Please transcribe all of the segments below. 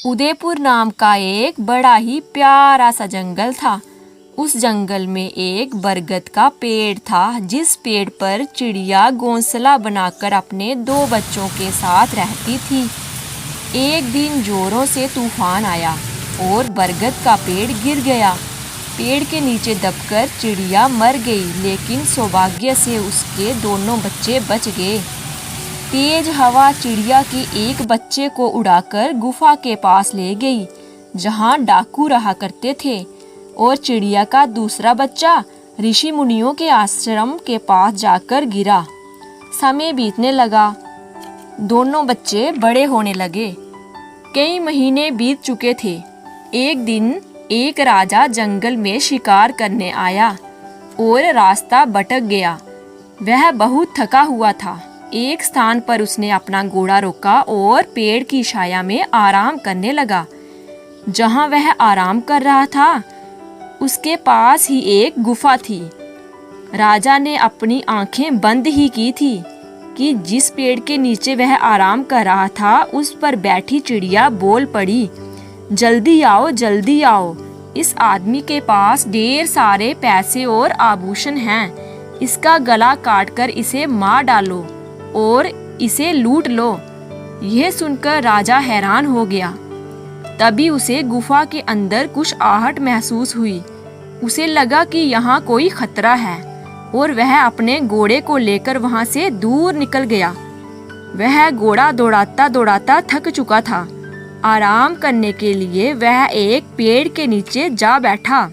उदयपुर नाम का एक बड़ा ही प्यारा सा जंगल था। उस जंगल में एक बरगद का पेड़ था, जिस पेड़ पर चिड़िया घोंसला बनाकर अपने 2 बच्चों के साथ रहती थी। एक दिन जोरों से तूफान आया और बरगद का पेड़ गिर गया। पेड़ के नीचे दबकर चिड़िया मर गई, लेकिन सौभाग्य से उसके दोनों बच्चे बच गए। तेज हवा चिड़िया के एक बच्चे को उड़ाकर गुफा के पास ले गई, जहाँ डाकू रहा करते थे, और चिड़िया का दूसरा बच्चा ऋषि मुनियों के आश्रम के पास जाकर गिरा। समय बीतने लगा, दोनों बच्चे बड़े होने लगे। कई महीने बीत चुके थे। एक दिन एक राजा जंगल में शिकार करने आया और रास्ता भटक गया। वह बहुत थका हुआ था। एक स्थान पर उसने अपना घोड़ा रोका और पेड़ की छाया में आराम करने लगा। जहां वह आराम कर रहा था, उसके पास ही एक गुफा थी। राजा ने अपनी आंखें बंद ही की थी कि जिस पेड़ के नीचे वह आराम कर रहा था, उस पर बैठी चिड़िया बोल पड़ी, जल्दी आओ, जल्दी आओ। इस आदमी के पास ढेर सारे पैसे और आभूषण हैं। इसका गला काटकर इसे मार डालो और इसे लूट लो। यह सुनकर राजा हैरान हो गया। तभी उसे गुफा के अंदर कुछ आहट महसूस हुई। उसे लगा कि यहाँ कोई खतरा है और वह अपने घोड़े को लेकर वहाँ से दूर निकल गया। वह घोड़ा दौड़ाता दौड़ाता थक चुका था। आराम करने के लिए वह एक पेड़ के नीचे जा बैठा।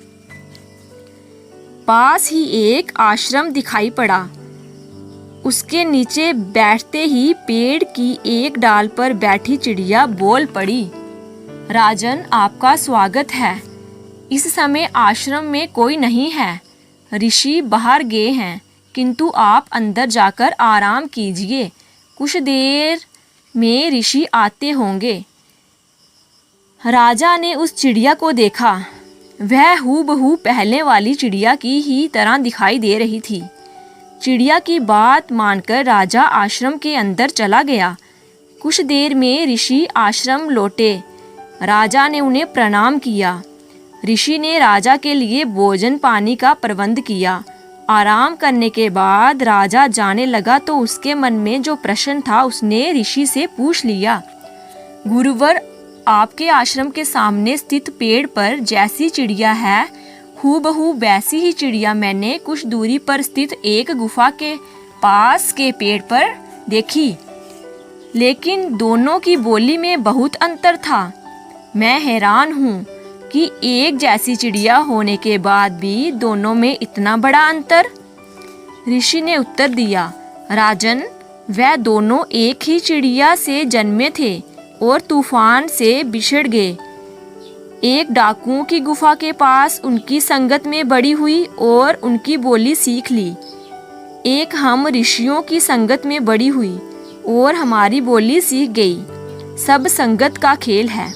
पास ही एक आश्रम दिखाई पड़ा। उसके नीचे बैठते ही पेड़ की एक डाल पर बैठी चिड़िया बोल पड़ी, राजन, आपका स्वागत है। इस समय आश्रम में कोई नहीं है। ऋषि बाहर गए हैं, किंतु आप अंदर जाकर आराम कीजिए। कुछ देर में ऋषि आते होंगे। राजा ने उस चिड़िया को देखा। वह हूबहू पहले वाली चिड़िया की ही तरह दिखाई दे रही थी। चिड़िया की बात मानकर राजा आश्रम के अंदर चला गया। कुछ देर में ऋषि आश्रम लौटे। राजा ने उन्हें प्रणाम किया। ऋषि ने राजा के लिए भोजन पानी का प्रबंध किया। आराम करने के बाद राजा जाने लगा तो उसके मन में जो प्रश्न था उसने ऋषि से पूछ लिया, गुरुवर, आपके आश्रम के सामने स्थित पेड़ पर जैसी चिड़िया है, हूबहू वैसी ही चिड़िया मैंने कुछ दूरी पर स्थित एक गुफा के पास के पेड़ पर देखी, लेकिन दोनों की बोली में बहुत अंतर था। मैं हैरान हूँ कि एक जैसी चिड़िया होने के बाद भी दोनों में इतना बड़ा अंतर। ऋषि ने उत्तर दिया, राजन, वह दोनों एक ही चिड़िया से जन्मे थे और तूफान से बिछड़ गए। एक डाकुओं की गुफा के पास उनकी संगत में बड़ी हुई और उनकी बोली सीख ली। एक हम ऋषियों की संगत में बड़ी हुई और हमारी बोली सीख गई। सब संगत का खेल है।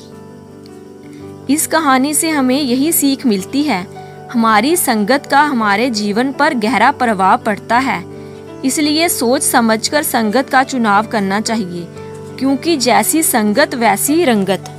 इस कहानी से हमें यही सीख मिलती है, हमारी संगत का हमारे जीवन पर गहरा प्रभाव पड़ता है। इसलिए सोच समझकर संगत का चुनाव करना चाहिए, क्योंकि जैसी संगत वैसी रंगत।